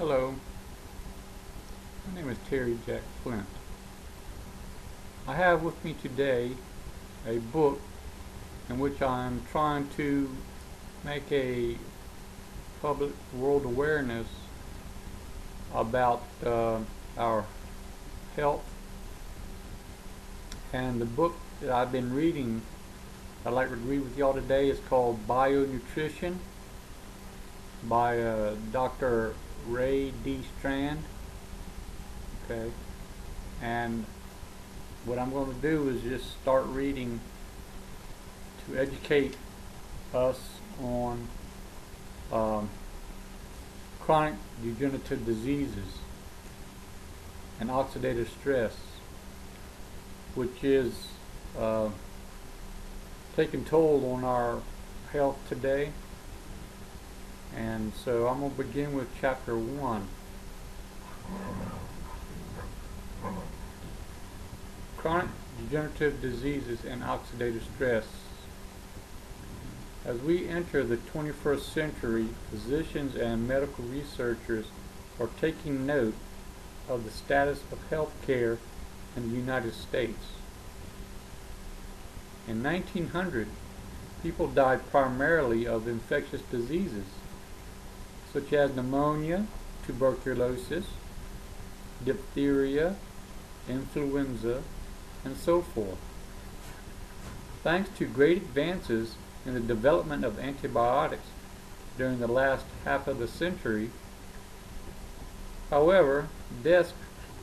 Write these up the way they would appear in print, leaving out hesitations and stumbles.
Hello, my name is Terry Jack Flint. I have with me today a book in which I'm trying to make a public world awareness about our health. And the book that I've been reading, I'd like to read with y'all today, is called Bionutrition by Dr. Ray D. Strand. Okay, and what I'm going to do is just start reading to educate us on chronic degenerative diseases and oxidative stress, which is taking toll on our health today. And so I'm going to begin with chapter 1. Chronic degenerative diseases and oxidative stress. As we enter the 21st century, physicians and medical researchers are taking note of the status of health care in the United States. In 1900, people died primarily of infectious diseases such as pneumonia, tuberculosis, diphtheria, influenza, and so forth. Thanks to great advances in the development of antibiotics during the last half of the century, however, deaths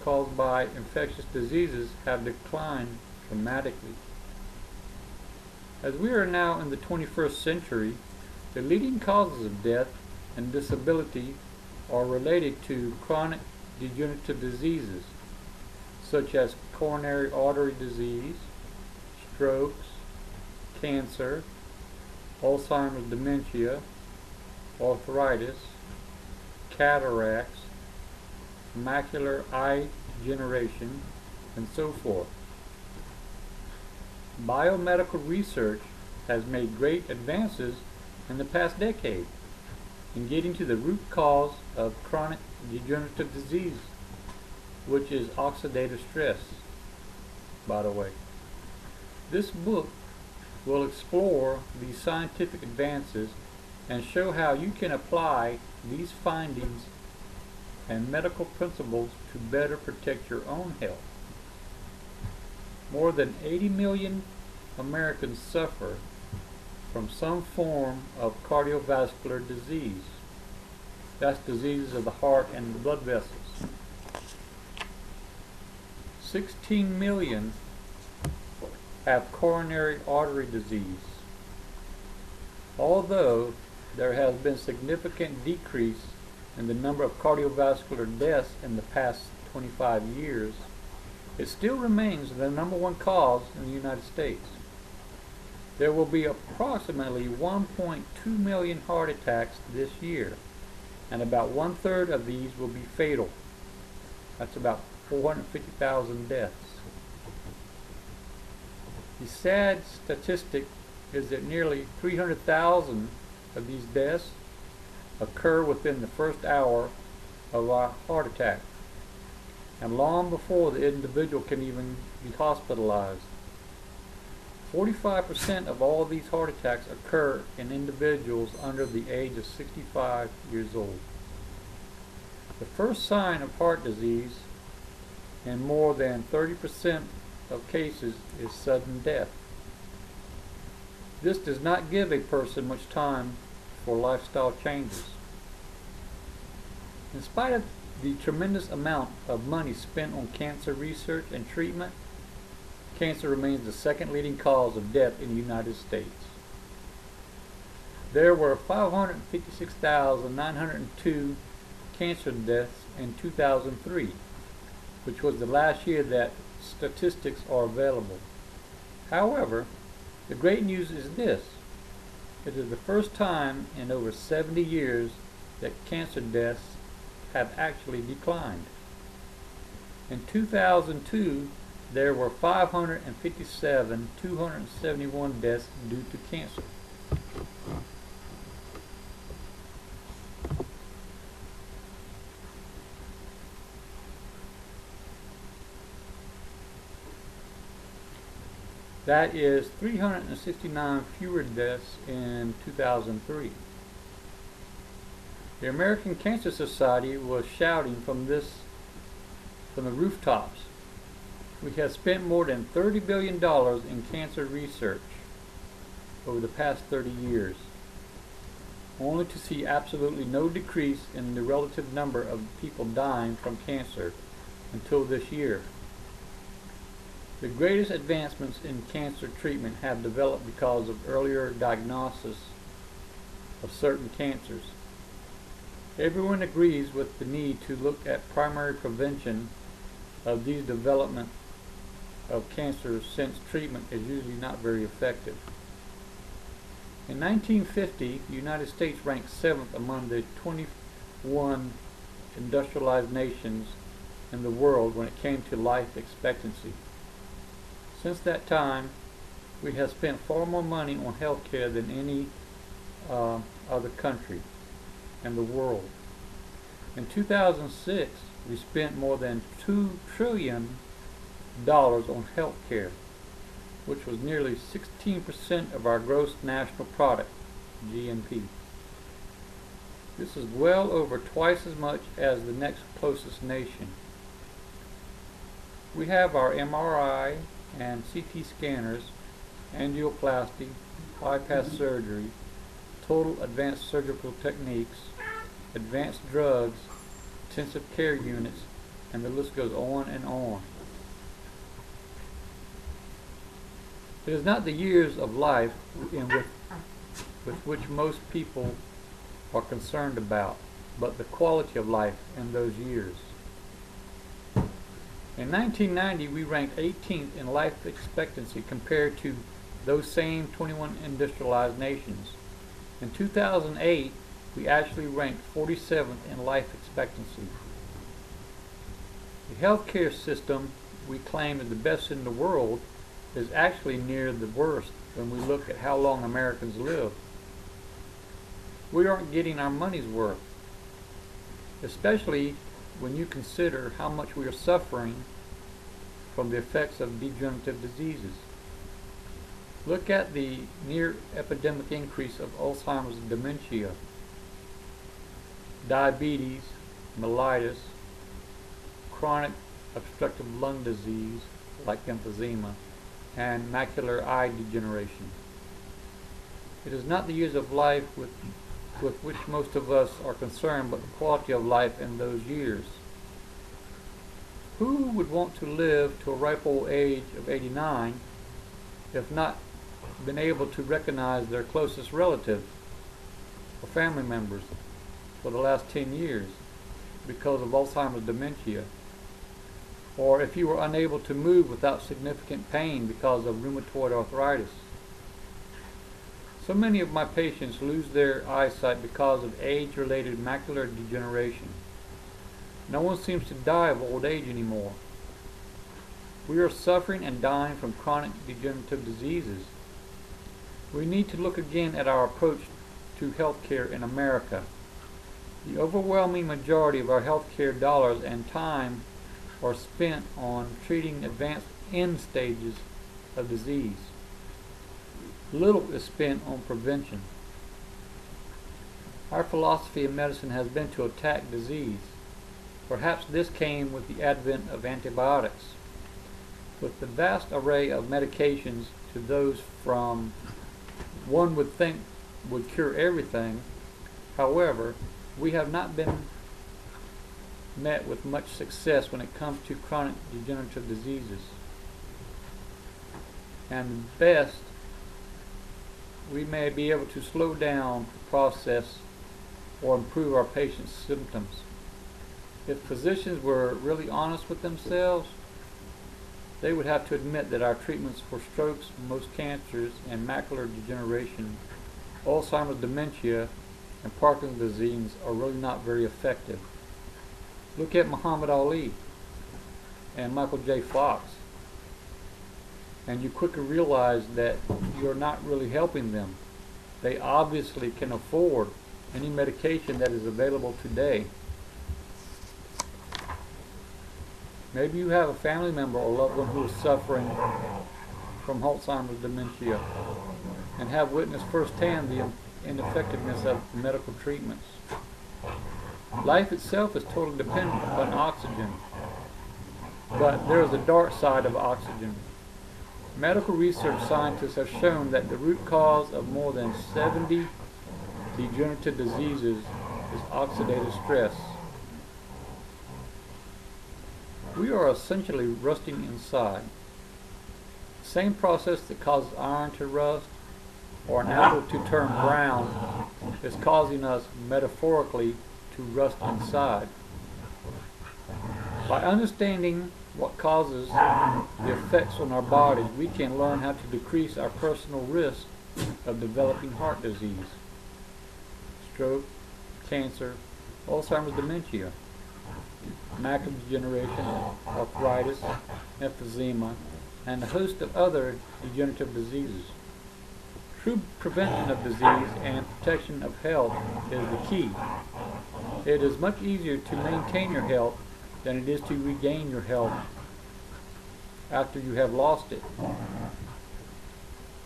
caused by infectious diseases have declined dramatically. As we are now in the 21st century, the leading causes of death and disability are related to chronic degenerative diseases such as coronary artery disease, strokes, cancer, Alzheimer's dementia, arthritis, cataracts, macular eye degeneration, and so forth. Biomedical research has made great advances in the past decade in getting to the root cause of chronic degenerative disease, which is oxidative stress, by the way. This book will explore these scientific advances and show how you can apply these findings and medical principles to better protect your own health. More than 80 million Americans suffer from some form of cardiovascular disease. That's diseases of the heart and the blood vessels. 16 million have coronary artery disease. Although there has been significant decrease in the number of cardiovascular deaths in the past 25 years, it still remains the #1 cause in the United States. There will be approximately 1.2 million heart attacks this year, and about 1/3 of these will be fatal. That's about 450,000 deaths. The sad statistic is that nearly 300,000 of these deaths occur within the first hour of a heart attack, and long before the individual can even be hospitalized. 45% of all these heart attacks occur in individuals under the age of 65 years old. The first sign of heart disease in more than 30% of cases is sudden death. This does not give a person much time for lifestyle changes. In spite of the tremendous amount of money spent on cancer research and treatment, cancer remains the second leading cause of death in the United States. There were 556,902 cancer deaths in 2003, which was the last year that statistics are available. However, the great news is this: it is the first time in over 70 years that cancer deaths have actually declined. In 2002, there were 557,271 deaths due to cancer. That is 369 fewer deaths in 2003. The American Cancer Society was shouting from the rooftops. We have spent more than $30 billion in cancer research over the past 30 years, only to see absolutely no decrease in the relative number of people dying from cancer until this year. The greatest advancements in cancer treatment have developed because of earlier diagnosis of certain cancers. Everyone agrees with the need to look at primary prevention of these development of cancer, since treatment is usually not very effective. In 1950, the United States ranked 7th among the 21 industrialized nations in the world when it came to life expectancy. Since that time, we have spent far more money on health care than any other country in the world. In 2006, we spent more than $2 trillion on health care, which was nearly 16% of our gross national product, GNP. This is well over twice as much as the next closest nation. We have our MRI and CT scanners, angioplasty, bypass surgery, total advanced surgical techniques, advanced drugs, intensive care units, and the list goes on and on. It is not the years of life with which most people are concerned about, but the quality of life in those years. In 1990, we ranked 18th in life expectancy compared to those same 21 industrialized nations. In 2008, we actually ranked 47th in life expectancy. The healthcare system we claim is the best in the world is actually near the worst when we look at how long Americans live. We aren't getting our money's worth, especially when you consider how much we are suffering from the effects of degenerative diseases. Look at the near epidemic increase of Alzheimer's and dementia, diabetes, mellitus, chronic obstructive lung disease like emphysema, and macular eye degeneration. It is not the years of life with which most of us are concerned, but the quality of life in those years. Who would want to live to a ripe old age of 89 if not been able to recognize their closest relative or family members for the last 10 years because of Alzheimer's dementia? Or if you were unable to move without significant pain because of rheumatoid arthritis? So many of my patients lose their eyesight because of age-related macular degeneration. No one seems to die of old age anymore. We are suffering and dying from chronic degenerative diseases. We need to look again at our approach to healthcare in America. The overwhelming majority of our healthcare dollars and time are spent on treating advanced end stages of disease. Little is spent on prevention. Our philosophy of medicine has been to attack disease. Perhaps this came with the advent of antibiotics. With the vast array of medications to those from one would think would cure everything, however, we have not been met with much success when it comes to chronic degenerative diseases. And best, we may be able to slow down the process or improve our patients' symptoms. If physicians were really honest with themselves, they would have to admit that our treatments for strokes, most cancers, and macular degeneration, Alzheimer's dementia, and Parkinson's disease are really not very effective. Look at Muhammad Ali and Michael J. Fox, and you quickly realize that you're not really helping them. They obviously can afford any medication that is available today. Maybe you have a family member or loved one who is suffering from Alzheimer's dementia and have witnessed firsthand the ineffectiveness of medical treatments. Life itself is totally dependent upon oxygen, but there is a dark side of oxygen. Medical research scientists have shown that the root cause of more than 70 degenerative diseases is oxidative stress. We are essentially rusting inside. The same process that causes iron to rust or an apple to turn brown is causing us metaphorically to rust inside. By understanding what causes the effects on our bodies, we can learn how to decrease our personal risk of developing heart disease, stroke, cancer, Alzheimer's dementia, macular degeneration, arthritis, emphysema, and a host of other degenerative diseases. True prevention of disease and protection of health is the key. It is much easier to maintain your health than it is to regain your health after you have lost it.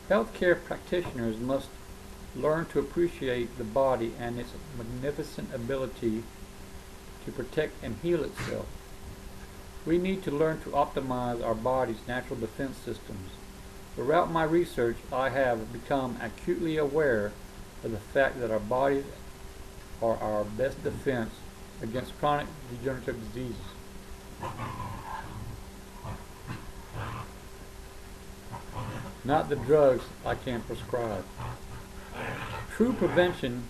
Healthcare practitioners must learn to appreciate the body and its magnificent ability to protect and heal itself. We need to learn to optimize our body's natural defense systems. Throughout my research, I have become acutely aware of the fact that our bodies are our best defense against chronic degenerative diseases. Not the drugs I can prescribe. True prevention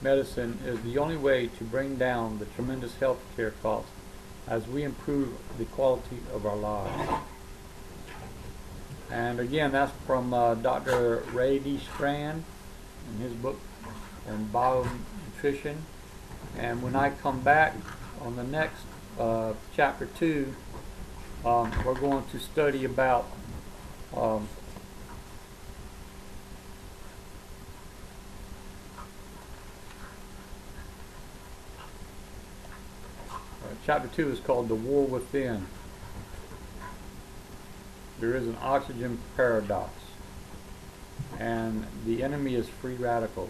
medicine is the only way to bring down the tremendous health care costs as we improve the quality of our lives. And again, that's from Dr. Ray D. Strand in his book on Bionutrition. And when I come back on the next chapter 2, we're going to study about chapter 2 is called The War Within. There is an oxygen paradox, and the enemy is free radicals.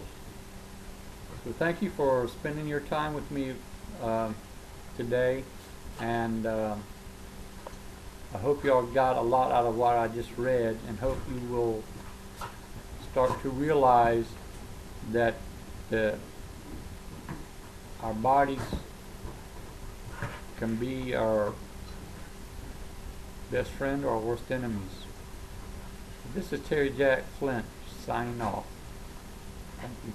So thank you for spending your time with me today, and I hope you all got a lot out of what I just read, and hope you will start to realize that our bodies can be our best friend or our worst enemies. This is Terry Jack Flint signing off. Thank you.